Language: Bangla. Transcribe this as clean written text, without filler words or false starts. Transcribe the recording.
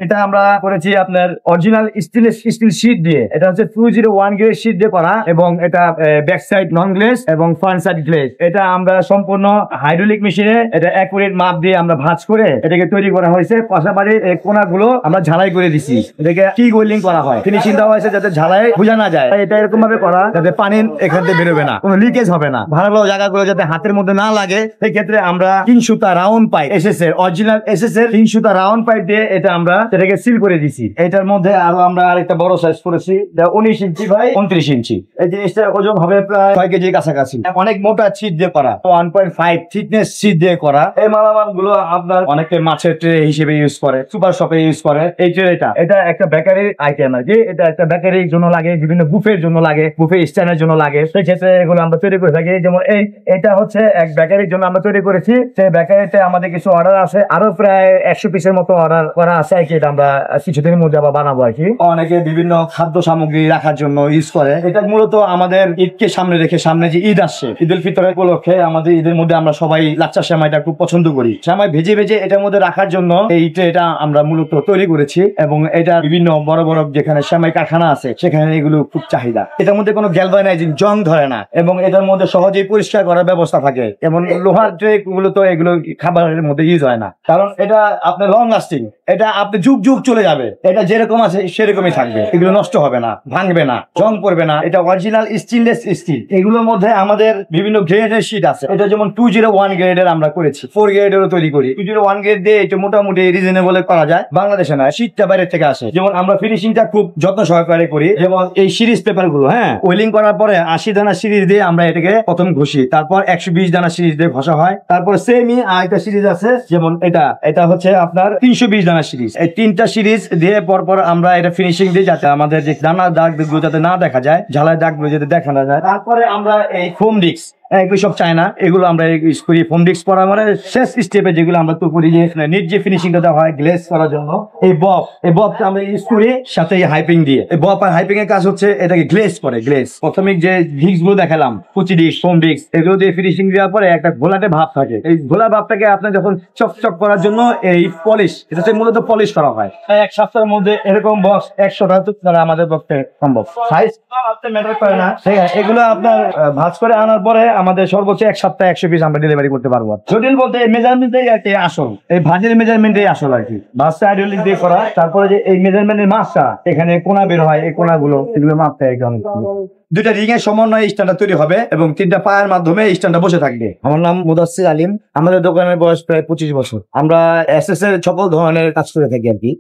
এটা আমরা করেছি আপনার অরিজিনাল স্টিল শীট দিয়ে। এটা হচ্ছে 201 গ্রেড শীট দিয়ে করা এবং এটা ব্যাক সাইড নন গ্লেজ এবং ফ্রন্ট সাইড গ্লেজ। এটা আমরা সম্পূর্ণ হাইড্রোলিক মেশিনে এটা অ্যাকুরেট মাপ দিয়ে আমরা ভাঁজ করে এটাকে তৈরি করা হয়েছে। পাশাপাশি এই কোনাগুলো আমরা ঝালাই করে দিছি, এটাকে টি গোল্ডিং করা হয়। ফিনিশিং দেওয়া হয়েছে যাতে ঝালাই বোঝা না যায়। এটা এরকম ভাবে করা যাতে পানি এখান থেকে বেরোবে না, কোনো লিকেজ হবে না, ভালো জায়গাগুলো যাতে হাতের মধ্যে না লাগে। সেই ক্ষেত্রে আমরা 3 সুতা রাউন্ড পাইপ এসএস এর অরিজিনাল এসএস এর 3 সুতা রাউন্ড পাইপ দিয়ে এটা আমরা এটাকে সিল করে দিছি। এটার মধ্যে আরো আমরা আরেকটা বড় সাইজ করেছি 19 ইঞ্চি বাই 29 ইঞ্চি। এই জিনিসটা ওজন হবে প্রায় 6 কেজির কাছাকাছি। অনেক মোটা ছিট দিয়ে করা, 1.5 থিকনেস ছিট দিয়ে করা। এই মালামাল গুলো আপনার অনেকে মাছের ট্রে হিসেবে ইউজ করে, সুপার শপে ইউজ করে। এই ট্রেটা এটা একটা বেকারির আইটেম আর কি। এটা একটা বেকারির জন্য লাগে, বিভিন্ন বুফের জন্য লাগে, বুফে স্ট্যান্ডের জন্য লাগে। সেই ক্ষেত্রে এগুলো আমরা তৈরি করে থাকি। যেমন এটা হচ্ছে এক বেকারির জন্য আমরা তৈরি করেছি। সেই বেকারিতে আমাদের কিছু অর্ডার আছে, আরো প্রায় 100 পিসের মতো অর্ডার করা আছে আর কি। এটা আমরা কিছুদিনের মধ্যে আবার বানাবো আর কি। অনেকে বিভিন্ন খাদ্য সামগ্রী রাখার জন্য ইউজ করে। এটা মূলত আমাদের ঈদকে সামনে রেখে, সামনে যে ঈদ আসছে, ঈদ উল ফিতরের উপলক্ষে আমাদের ঈদের মধ্যে আমরা সবাই লাচ্চা সেমাইটা খুব পছন্দ করি। সেমাই ভেজে ভেজে এটার মধ্যে রাখার জন্য এই ট্রেটা আমরা মূলত তৈরি করেছি এবং এটা বিভিন্ন বড় বড় যেখানে সেমাই কারখানা আছে সেখানে এগুলো খুব চাহিদা। এটার মধ্যে কোনো গ্যালভানাইজিং জং ধরে না এবং এটার মধ্যে সহজেই পরিষ্কার করার ব্যবস্থা থাকে। এবং লোহার ট্রে গুলো তো এগুলো খাবারের মধ্যে ইউজ হয় না, কারণ এটা আপনার লং লাস্টিং। এটা আপনি যুগ যুগ চলে যাবে, এটা যেরকম আছে সেরকমই থাকবে, এগুলো নষ্ট হবে না, ভাঙবে না, জং পড়বে না। এটা অরিজিনাল স্টেনলেস স্টিল। এগুলোর মধ্যে আমাদের বিভিন্ন গ্রেডের শীট আছে। এটা যেমন 201 গ্রেডের আমরা করেছি, 4 গ্রেডেরও তৈরি করি। 201 গ্রেড দিয়ে এটা মোটামুটি রিজনেবল করা যায়। বাংলাদেশে না, শীটটা বাইরে থেকে আসে। যেমন আমরা ফিনিশিংটা খুব যত্ন সহকারে করি। যেমন এই সিরিজ পেপার গুলো, হ্যাঁ, ওয়েলিং করার পরে 80 দানা সিরিজ দিয়ে আমরা এটাকে প্রথম ঘষি, তারপর 120 দানা সিরিজ দিয়ে ঘষা হয়। তারপর সেমি আরেকটা সিরিজ আছে, যেমন এটা হচ্ছে আপনার 320 দানা সিরিজ। এই 3টা সিরিজ দিয়ে পরপর আমরা এটা ফিনিশিং দিই যাতে আমাদের যে দানার দাগগুলো যাতে না দেখা যায়, ঝালাই দাগগুলো যাতে দেখা না যায়। তারপরে আমরা এই ফোম ডিস্ক, এগুলো সব চায় না, এগুলো আমরা ইউজ করি। ফোম ডিস্ক পরা মানে শেষ স্টেপে যেগুলো আমরা তো করি, যে নিট যে ফিনিশিংটা দেওয়া হয় গ্লেজ করার জন্য। এই ববটা আমরা ইউজ করি সাথে হাইপিং দিয়ে। এই বব আর হাইপিং এর কাজ হচ্ছে এটাকে গ্লেজ করে। গ্লেজ প্রথমে যে ডিস্ক গুলো দেখালাম, কুচি ডিস্ক, ফোম ডিস্ক, এগুলো দিয়ে ফিনিশিং দেওয়ার পরে একটা ঘোলাটে ভাব থাকে। এই ঘোলা ভাবটাকে আপনি যখন চকচক করার জন্য এই পলিশ, এটা মূলত পলিশ করা হয়। এক সপ্তাহের মধ্যে এরকম বক্স 100টা আমাদের পক্ষে সম্ভব। সাইজ ম্যাটার করে না। এগুলো আপনার ভাঁজ করে আনার পরে আমাদের সর্বোচ্চ 1 সপ্তাহে 100 পিস আমরা ডেলিভারি করতে পারবো। জটিল বলতে মেজারমেন্টটাই আর কি আসল, এই ভাঁজের মেজারমেন্টই আসল আর কি। ভাঁজটা হাইড্রোলিক দিয়ে করা। তারপরে যে এই মেজারমেন্টের মাপটা, এখানে কোনা বের হয়, এই কোনাগুলো এগুলো মাপটা একদম। 2টা রিং এর সমন্বয়ে স্ট্যান্ডটা তৈরি হবে এবং 3টা পায়ের মাধ্যমে স্ট্যান্ডটা বসে থাকবে। আমার নাম মুদাসসির আলিম। আমাদের দোকানের বয়স প্রায় 25 বছর। আমরা এসএস এর সকল ধরনের কাজ করে থাকি আর কি।